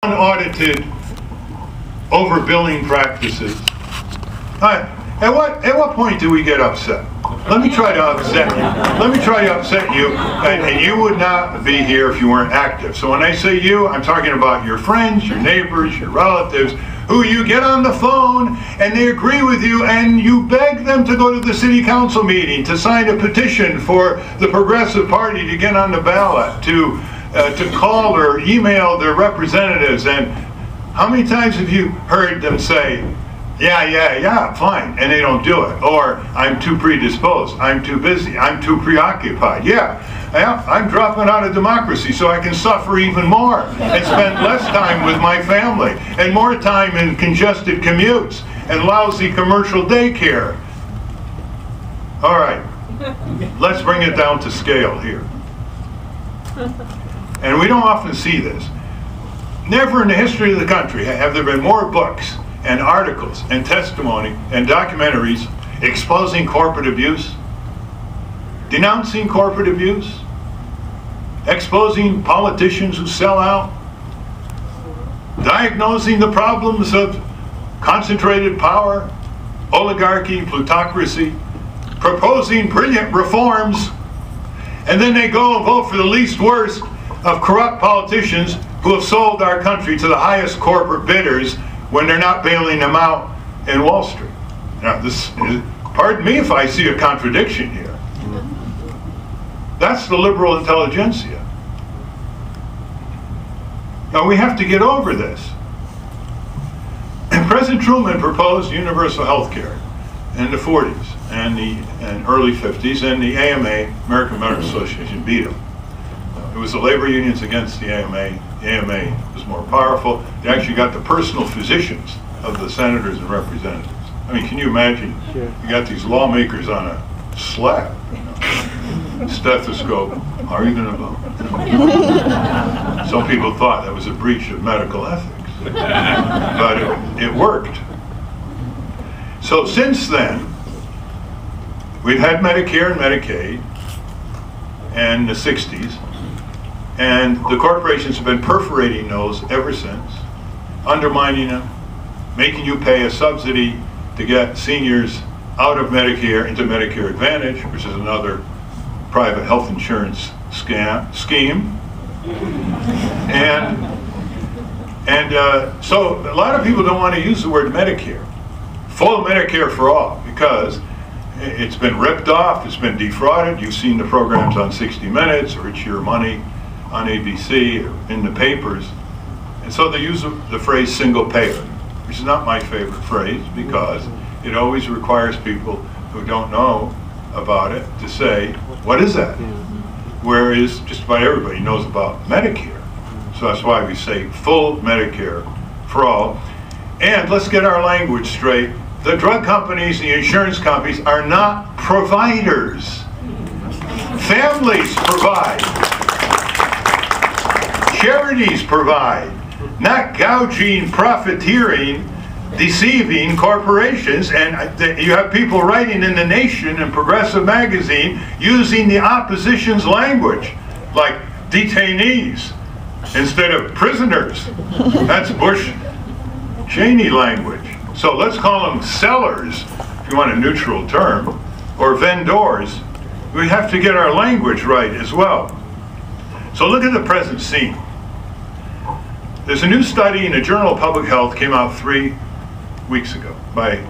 unaudited overbilling practices. At what point do we get upset? Let me try to upset you. Let me try to upset you, and you would not be here if you weren't active. So when I say you, I'm talking about your friends, your neighbors, your relatives, who you get on the phone and they agree with you, and you beg them to go to the city council meeting, to sign a petition for the Progressive Party to get on the ballot, to call or email their representatives. And how many times have you heard them say, yeah, fine, and they don't do it? Or, I'm too predisposed, I'm too busy, I'm too preoccupied. Yeah, I'm dropping out of democracy so I can suffer even more and spend less time with my family and more time in congested commutes and lousy commercial daycare. All right, let's bring it down to scale here. And we don't often see this. Never in the history of the country have there been more books and articles and testimony and documentaries exposing corporate abuse, denouncing corporate abuse, exposing politicians who sell out, diagnosing the problems of concentrated power, oligarchy, plutocracy, proposing brilliant reforms, and then they go and vote for the least worst of corrupt politicians who have sold our country to the highest corporate bidders when they're not bailing them out in Wall Street. Now, pardon me if I see a contradiction here. That's the liberal intelligentsia. Now, we have to get over this. And President Truman proposed universal health care in the 40s and early 50s, and the AMA, American Medical Association, beat him. It was the labor unions against the AMA. The AMA was more powerful. They actually got the personal physicians of the senators and representatives. I mean, can you imagine? Sure. You got these lawmakers on a slab, stethoscope. How are you going to vote? Some people thought that was a breach of medical ethics, but it worked. So since then, we've had Medicare and Medicaid in the 60s. And the corporations have been perforating those ever since, undermining them, making you pay a subsidy to get seniors out of Medicare into Medicare Advantage, which is another private health insurance scheme. And so a lot of people don't want to use the word Medicare. Full Medicare for all, because it's been ripped off, it's been defrauded. You've seen the programs on 60 Minutes or It's Your Money on ABC or in the papers. And so they use the phrase single payer, which is not my favorite phrase, because it always requires people who don't know about it to say, what is that? Whereas just about everybody knows about Medicare. So that's why we say full Medicare for all. And let's get our language straight. The drug companies and the insurance companies are not providers. Families provide. Charities provide, not gouging, profiteering, deceiving corporations. And you have people writing in The Nation and Progressive Magazine using the opposition's language, like detainees instead of prisoners. That's Bush Cheney language. So let's call them sellers, if you want a neutral term, or vendors. We have to get our language right as well. So look at the present scene. There's a new study in the Journal of Public Health, came out 3 weeks ago by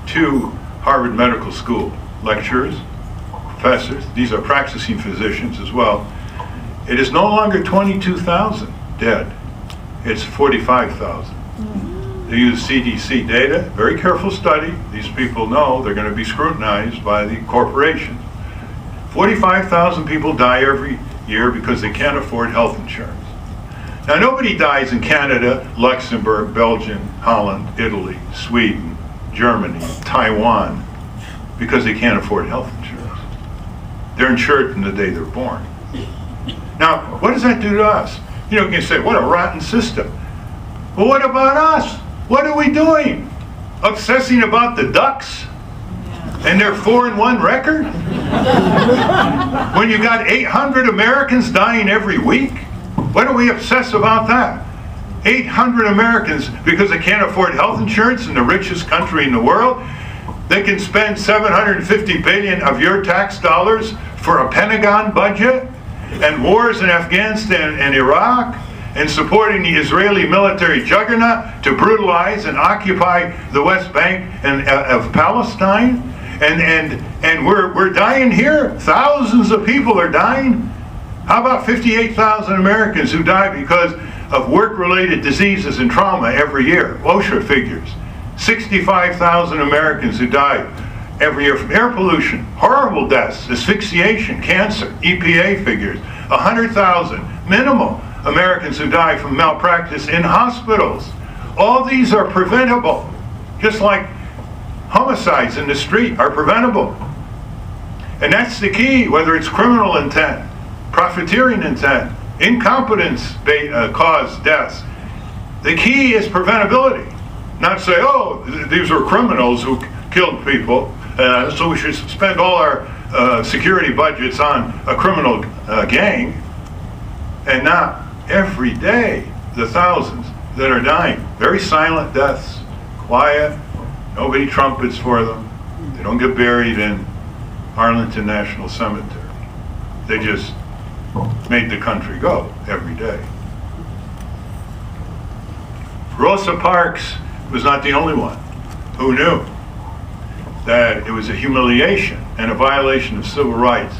2 Harvard Medical School lecturers, professors. These are practicing physicians as well. It is no longer 22,000 dead. It's 45,000. They use CDC data, very careful study. These people know they're going to be scrutinized by the corporations. 45,000 people die every year because they can't afford health insurance. Now, nobody dies in Canada, Luxembourg, Belgium, Holland, Italy, Sweden, Germany, Taiwan, because they can't afford health insurance. They're insured from the day they're born. Now, what does that do to us? You know, you can say, what a rotten system. Well, what about us? What are we doing? Obsessing about the Ducks and their 4-1 record? When you got 800 Americans dying every week? Why do we obsess about that? 800 Americans, because they can't afford health insurance in the richest country in the world, they can spend $750 billion of your tax dollars for a Pentagon budget and wars in Afghanistan and Iraq and supporting the Israeli military juggernaut to brutalize and occupy the West Bank and of Palestine. And we're dying here. Thousands of people are dying. How about 58,000 Americans who die because of work-related diseases and trauma every year? OSHA figures. 65,000 Americans who die every year from air pollution, horrible deaths, asphyxiation, cancer. EPA figures. 100,000 minimal Americans who die from malpractice in hospitals. All these are preventable, just like homicides in the street are preventable. And that's the key, whether it's criminal intent, profiteering intent, incompetence caused deaths. The key is preventability. Not say, oh, these were criminals who killed people, so we should spend all our security budgets on a criminal gang, and not every day the thousands that are dying. Very silent deaths, quiet, nobody trumpets for them. They don't get buried in Arlington National Cemetery. They just made the country go every day. Rosa Parks was not the only one who knew that it was a humiliation and a violation of civil rights